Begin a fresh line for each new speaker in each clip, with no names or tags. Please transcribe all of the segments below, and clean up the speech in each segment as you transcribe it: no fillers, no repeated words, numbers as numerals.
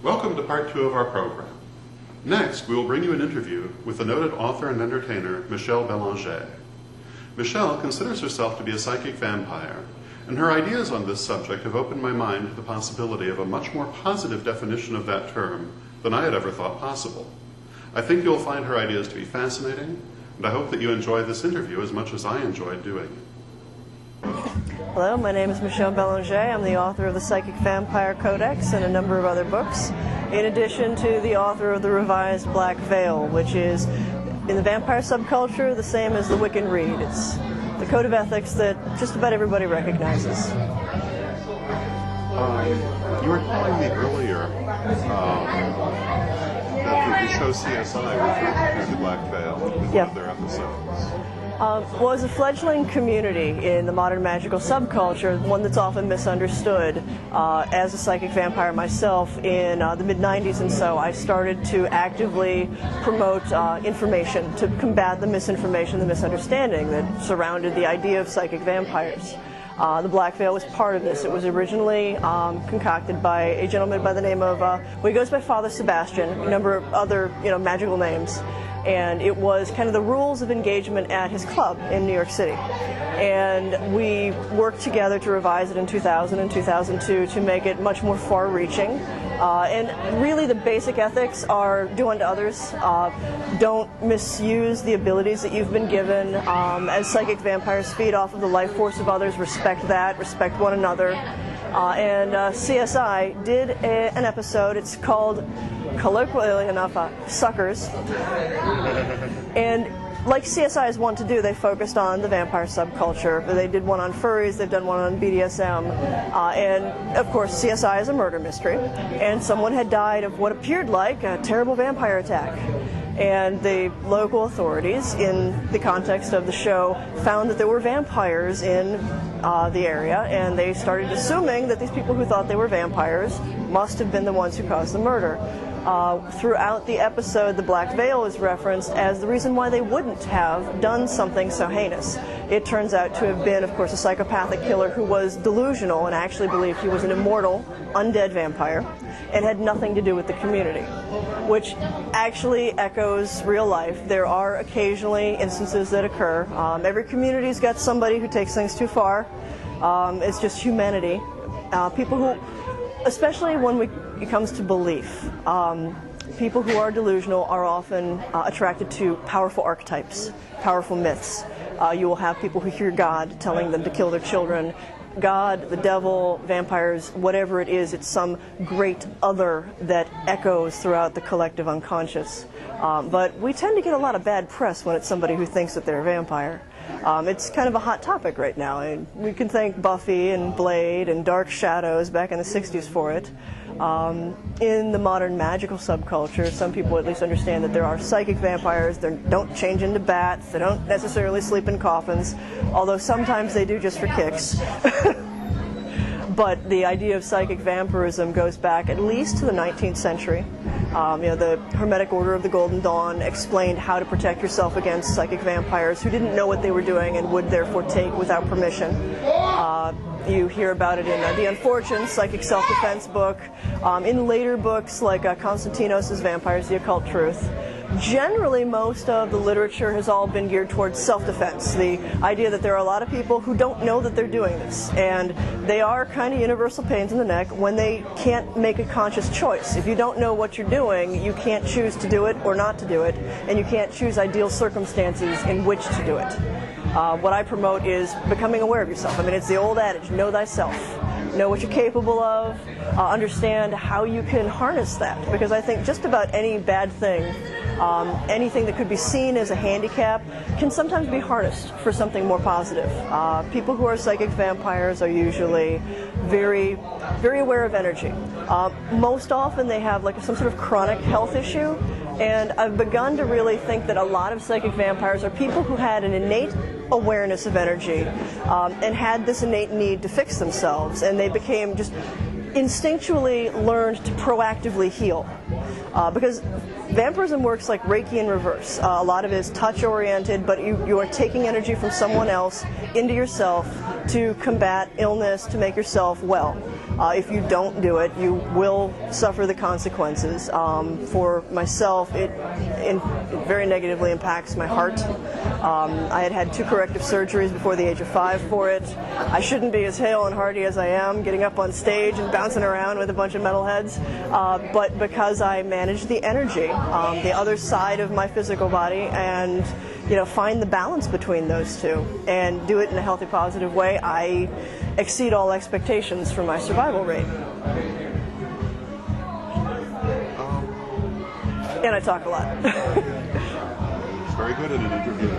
Welcome to part 2 of our program. Next, we will bring you an interview with the noted author and entertainer Michelle Belanger. Michelle considers herself to be a psychic vampire, and her ideas on this subject have opened my mind to the possibility of a much more positive definition of that term than I had ever thought possible. I think you'll find her ideas to be fascinating, and I hope that you enjoy this interview as much as I enjoyed doing it.
Hello, my name is Michelle Belanger. I'm the author of the Psychic Vampire Codex and a number of other books, in addition to the author of the revised Black Veil, which is, in the vampire subculture, the same as the Wiccan Rede. It's the code of ethics that just about everybody recognizes.
You were telling me earlier that the show CSI referred to the Black Veil in one of their episodes.
Well, it's a fledgling community in the modern magical subculture, one that's often misunderstood. As a psychic vampire myself in the mid-90s and so, I started to actively promote information to combat the misinformation, the misunderstanding that surrounded the idea of psychic vampires. The Black Veil was part of this. It was originally concocted by a gentleman by the name of, well, he goes by Father Sebastian, a number of other, magical names. And it was kind of the rules of engagement at his club in New York City. And we worked together to revise it in 2000 and 2002 to make it much more far-reaching. And really the basic ethics are do unto others. Don't misuse the abilities that you've been given. As psychic vampires feed off of the life force of others, respect that, respect one another. And CSI did an episode, it's called colloquially enough, Suckers. And like CSI is wont to do, they focused on the vampire subculture. They did one on furries, they've done one on BDSM, and of course CSI is a murder mystery, and someone had died of what appeared like a terrible vampire attack. And the local authorities, in the context of the show, found that there were vampires in the area, and they started assuming that these people who thought they were vampires must have been the ones who caused the murder. Throughout the episode, the Black Veil is referenced as the reason why they wouldn't have done something so heinous. It turns out to have been, of course, a psychopathic killer who was delusional and actually believed he was an immortal, undead vampire and had nothing to do with the community, which actually echoes real life. There are occasionally instances that occur. Every community's got somebody who takes things too far. It's just humanity. People who, especially when it comes to belief, people who are delusional are often attracted to powerful archetypes, powerful myths. You will have people who hear God telling them to kill their children. God, the devil, vampires, whatever it is, it's some great other that echoes throughout the collective unconscious. But we tend to get a lot of bad press when it's somebody who thinks that they're a vampire. It's kind of a hot topic right now. And we can thank Buffy and Blade and Dark Shadows back in the 60s for it. In the modern magical subculture, some people at least understand that there are psychic vampires. They don't change into bats. They don't necessarily sleep in coffins, although sometimes they do just for kicks. But the idea of psychic vampirism goes back at least to the 19th century. The Hermetic Order of the Golden Dawn explained how to protect yourself against psychic vampires who didn't know what they were doing and would therefore take without permission. You hear about it in The Unfortunate, Psychic Self-Defense book, in later books like Konstantinos' Vampires, The Occult Truth. Generally, most of the literature has all been geared towards self-defense, the idea that there are a lot of people who don't know that they're doing this, and they are kind of universal pains in the neck when they can't make a conscious choice. If you don't know what you're doing, you can't choose to do it or not to do it, and you can't choose ideal circumstances in which to do it. What I promote is becoming aware of yourself. I mean, it's the old adage, know thyself. Know what you're capable of, understand how you can harness that, because I think just about any bad thing, anything that could be seen as a handicap, can sometimes be harnessed for something more positive. People who are psychic vampires are usually very, very aware of energy. Most often they have like some sort of chronic health issue, and I've begun to really think that a lot of psychic vampires are people who had an innate awareness of energy and had this innate need to fix themselves, and they became just instinctually learned to proactively heal. Because Vampirism works like Reiki in reverse. A lot of it is touch-oriented, but you are taking energy from someone else into yourself to combat illness, to make yourself well. If you don't do it, you will suffer the consequences. For myself, it very negatively impacts my heart. I had had 2 corrective surgeries before the age of 5 for it. I shouldn't be as hale and hearty as I am, getting up on stage and bouncing around with a bunch of metalheads, but because I manage the energy, the other side of my physical body, and find the balance between those two and do it in a healthy, positive way, I exceed all expectations for my survival rate. And I talk a lot.
It's very good at an interview.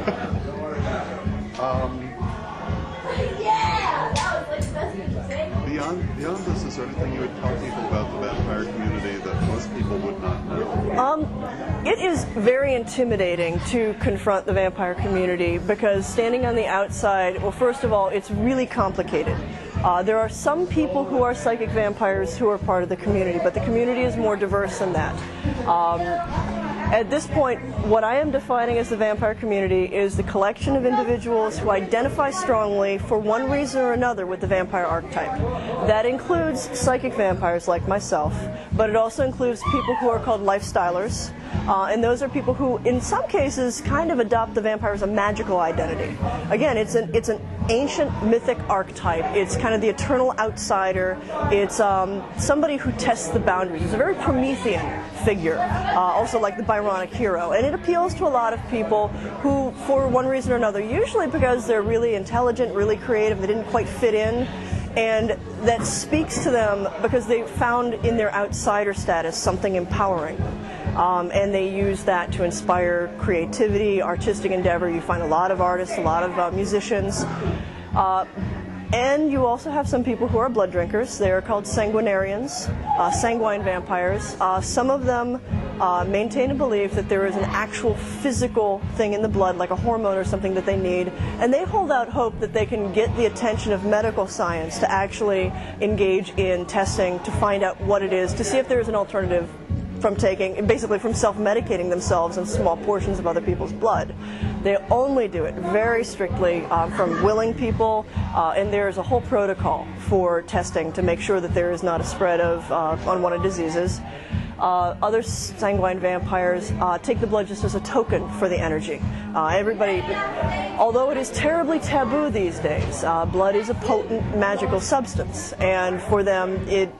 Beyond this, is there anything you would tell people about the vampire community that most people would not know?
It is very intimidating to confront the vampire community because standing on the outside, well, first of all, it's really complicated. There are some people who are psychic vampires who are part of the community, but the community is more diverse than that. At this point, what I am defining as the vampire community is the collection of individuals who identify strongly for one reason or another with the vampire archetype. That includes psychic vampires like myself, but it also includes people who are called lifestylers, and those are people who, in some cases, kind of adopt the vampire as a magical identity. Again, it's an ancient mythic archetype. It's kind of the eternal outsider. It's somebody who tests the boundaries. It's a very Promethean figure, also like the Byronic hero. And it appeals to a lot of people who, for one reason or another, usually because they're really intelligent, really creative, they didn't quite fit in, and that speaks to them because they found in their outsider status something empowering. And they use that to inspire creativity, artistic endeavor. You find a lot of artists, a lot of musicians. And you also have some people who are blood drinkers. They are called sanguinarians, sanguine vampires. Some of them maintain a belief that there is an actual physical thing in the blood, like a hormone or something that they need, and they hold out hope that they can get the attention of medical science to actually engage in testing to find out what it is, to see if there is an alternative from taking, basically from self-medicating themselves in small portions of other people's blood. They only do it very strictly from willing people, and there's a whole protocol for testing to make sure that there is not a spread of unwanted diseases. Other sanguine vampires take the blood just as a token for the energy. Everybody, although it is terribly taboo these days, blood is a potent magical substance, and for them it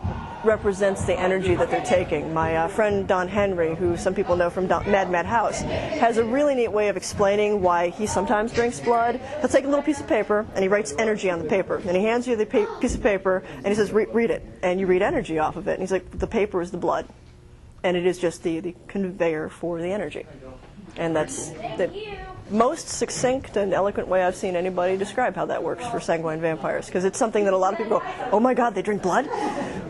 represents the energy that they're taking. My friend Don Henry, who some people know from Mad House, has a really neat way of explaining why he sometimes drinks blood. He'll take a little piece of paper and he writes energy on the paper, and he hands you the piece of paper and he says, read it, and you read energy off of it, and he's like, the paper is the blood, and it is just the conveyor for the energy. And that's the most succinct and eloquent way I've seen anybody describe how that works for sanguine vampires, because it's something that a lot of people go, oh my god, they drink blood?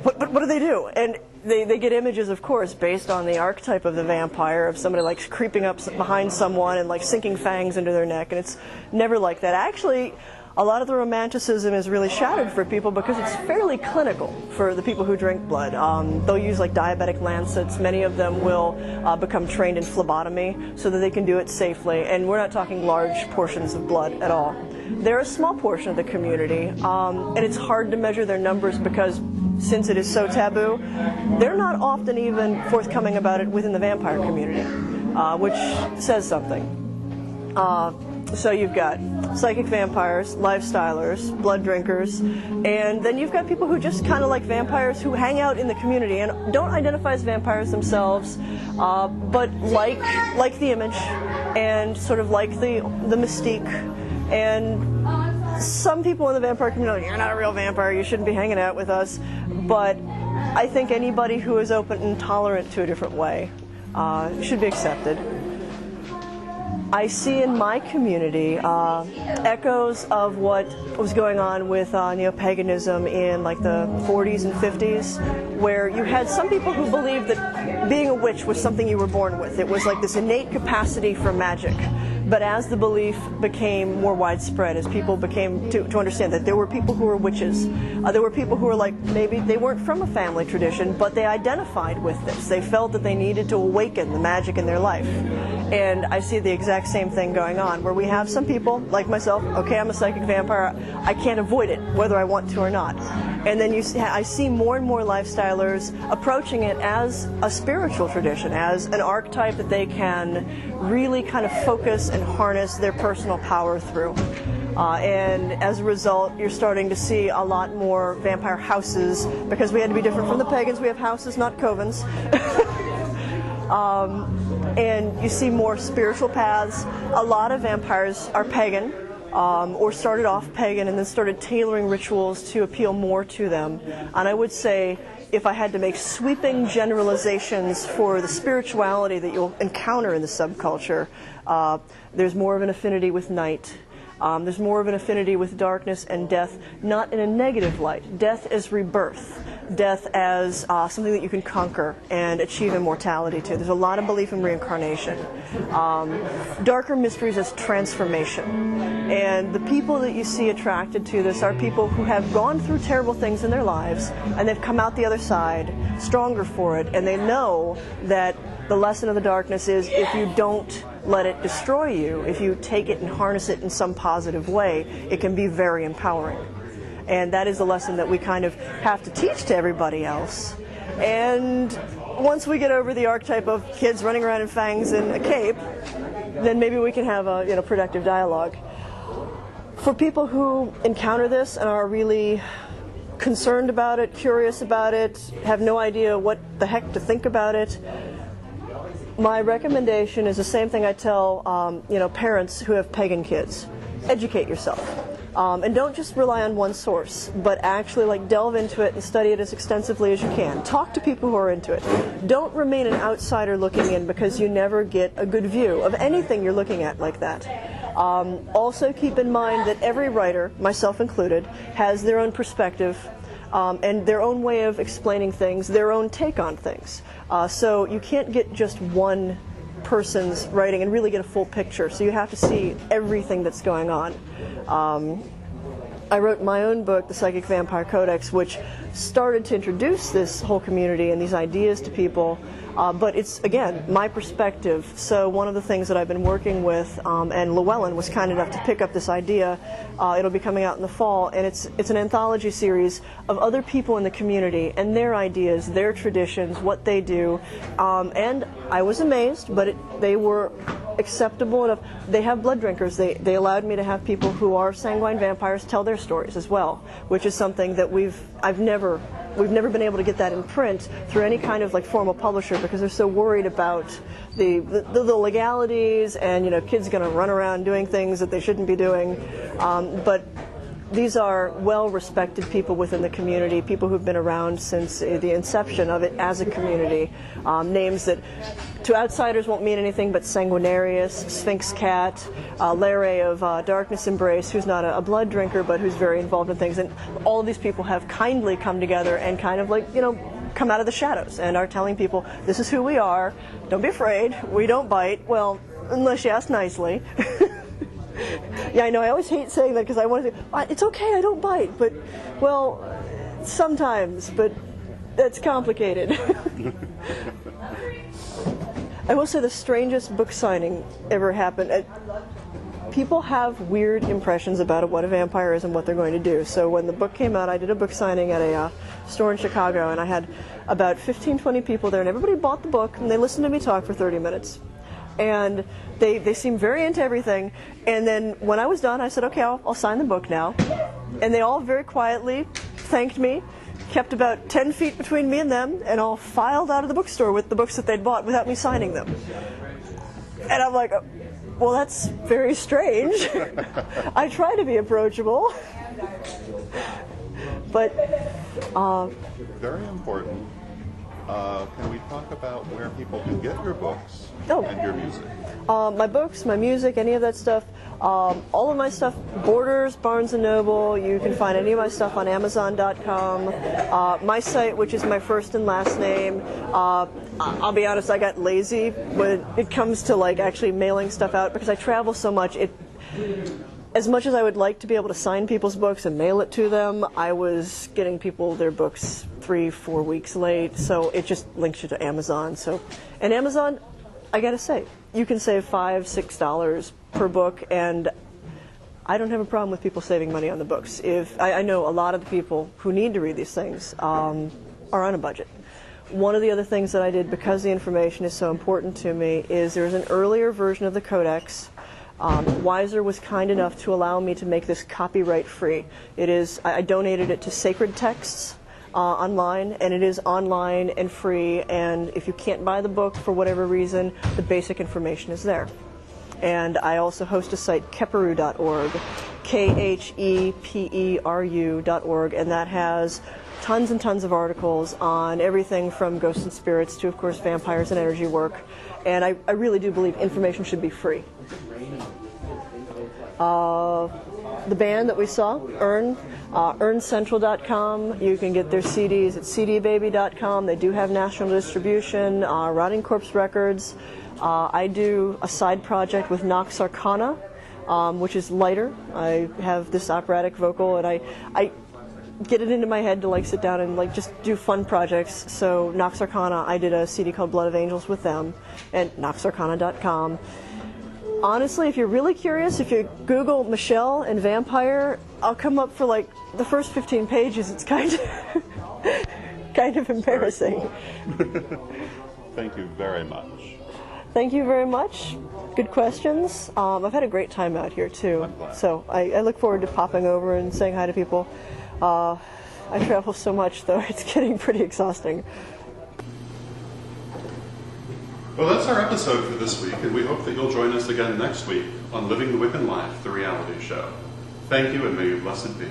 What do they do? And they get images, of course, based on the archetype of the vampire, of somebody like creeping up behind someone and like sinking fangs into their neck, and it's never like that. Actually, a lot of the romanticism is really shattered for people because it's fairly clinical for the people who drink blood. They'll use like diabetic lancets. Many of them will become trained in phlebotomy so that they can do it safely. And we're not talking large portions of blood at all. They're a small portion of the community, and it's hard to measure their numbers because since it is so taboo, they're not often even forthcoming about it within the vampire community, which says something. So you've got psychic vampires, lifestylers, blood drinkers, and then you've got people who just kind of like vampires who hang out in the community and don't identify as vampires themselves, but like the image and sort of like the mystique. And some people in the vampire community, you're not a real vampire, you shouldn't be hanging out with us. But I think anybody who is open and tolerant to a different way should be accepted. I see in my community echoes of what was going on with neo-paganism in like the 40s and 50s, where you had some people who believed that being a witch was something you were born with. It was like this innate capacity for magic. But as the belief became more widespread, as people became to understand that there were people who were witches, there were people who were like, maybe they weren't from a family tradition, but they identified with this. They felt that they needed to awaken the magic in their life. And I see the exact same thing going on, where we have some people, like myself, okay, I'm a psychic vampire, I can't avoid it, whether I want to or not. And then I see more and more lifestylers approaching it as a spiritual tradition, as an archetype that they can really kind of focus and harness their personal power through. And as a result, you're starting to see a lot more vampire houses, because we had to be different from the pagans. We have houses, not covens. And you see more spiritual paths. A lot of vampires are pagan, or started off pagan and then started tailoring rituals to appeal more to them. And I would say, if I had to make sweeping generalizations for the spirituality that you'll encounter in the subculture, there's more of an affinity with night. There's more of an affinity with darkness and death, not in a negative light. Death as rebirth. Death as something that you can conquer and achieve immortality to. There's a lot of belief in reincarnation. Darker mysteries as transformation. And the people that you see attracted to this are people who have gone through terrible things in their lives, and they've come out the other side stronger for it, and they know that the lesson of the darkness is, if you don't let it destroy you, if you take it and harness it in some positive way, it can be very empowering. And that is the lesson that we kind of have to teach to everybody else. And once we get over the archetype of kids running around in fangs and a cape, then maybe we can have a productive dialogue. For people who encounter this and are really concerned about it, curious about it, have no idea what the heck to think about it, my recommendation is the same thing I tell parents who have pagan kids. Educate yourself. And don't just rely on one source, but actually delve into it and study it as extensively as you can. Talk to people who are into it. Don't remain an outsider looking in, because you never get a good view of anything you're looking at like that. Also keep in mind that every writer, myself included, has their own perspective and their own way of explaining things, their own take on things. So you can't get just one person's writing and really get a full picture. So you have to see everything that's going on. I wrote my own book, The Psychic Vampire Codex, which started to introduce this whole community and these ideas to people. But it's, again, my perspective. So one of the things that I've been working with, and Llewellyn was kind enough to pick up this idea, it'll be coming out in the fall, and it's an anthology series of other people in the community and their ideas, their traditions, what they do. And I was amazed, but they were acceptable enough. They have blood drinkers. They allowed me to have people who are sanguine vampires tell their stories as well, which is something that we've never been able to get that in print through any kind of formal publisher, because they're so worried about the legalities and kids going to run around doing things that they shouldn't be doing. But these are well-respected people within the community, people who've been around since the inception of it as a community. Names that to outsiders won't mean anything, but Sanguinarius, Sphinx Cat, Larry of Darkness Embrace, who's not a blood drinker but who's very involved in things. And all of these people have kindly come together and kind of come out of the shadows and are telling people, this is who we are, don't be afraid, we don't bite, well, unless you ask nicely. Yeah, I know, I always hate saying that, because I want to say, it's okay, I don't bite, but, well, sometimes, but that's complicated. I will say the strangest book signing ever happened. People have weird impressions about what a vampire is and what they're going to do. So when the book came out, I did a book signing at a store in Chicago, and I had about 15, 20 people there, and everybody bought the book, and they listened to me talk for 30 minutes. And they seemed very into everything. And then when I was done, I said, okay, I'll sign the book now. And they all very quietly thanked me, kept about 10 feet between me and them, and all filed out of the bookstore with the books that they'd bought without me signing them. And I'm like, well, that's very strange. I try to be approachable. But
very important. Can we talk about where people can get your books and your music?
My books, my music, any of that stuff, all of my stuff, Borders, Barnes & Noble, you can find any of my stuff on Amazon.com. My site, which is my first and last name, I'll be honest, I got lazy when it comes to like actually mailing stuff out because I travel so much. As much as I would like to be able to sign people's books and mail it to them, I was getting people their books 3-4 weeks late, so it just links you to Amazon. And Amazon, I gotta say, you can save $5-6 per book, and I don't have a problem with people saving money on the books. I know a lot of the people who need to read these things are on a budget. One of the other things that I did, because the information is so important to me, is there's an earlier version of the Codex. Weiser was kind enough to allow me to make this copyright free. I donated it to Sacred Texts online, and it is online and free, and if you can't buy the book for whatever reason, the basic information is there. And I also host a site, Keperu.org, KHEPERU.org, and that has tons and tons of articles on everything from ghosts and spirits to, of course, vampires and energy work. And I really do believe information should be free. The band that we saw, EarnCentral.com. You can get their CDs at CDBaby.com. They do have national distribution. Rotting Corpse Records. I do a side project with Nox Arcana, which is lighter. I have this operatic vocal, and I get it into my head to like sit down and like just do fun projects. So Nox Arcana, I did a CD called Blood of Angels with them, and NoxArcana.com. Honestly, if you're really curious, if you Google Michelle and vampire, I'll come up for like the first 15 pages. It's kind of embarrassing.
Thank you very much.
Thank you very much. Good questions. I've had a great time out here too. So I look forward to popping over and saying hi to people. I travel so much, though, it's getting pretty exhausting.
Well, that's our episode for this week, and we hope that you'll join us again next week on Living the Wiccan Life, the reality show. Thank you, and may you blessed be.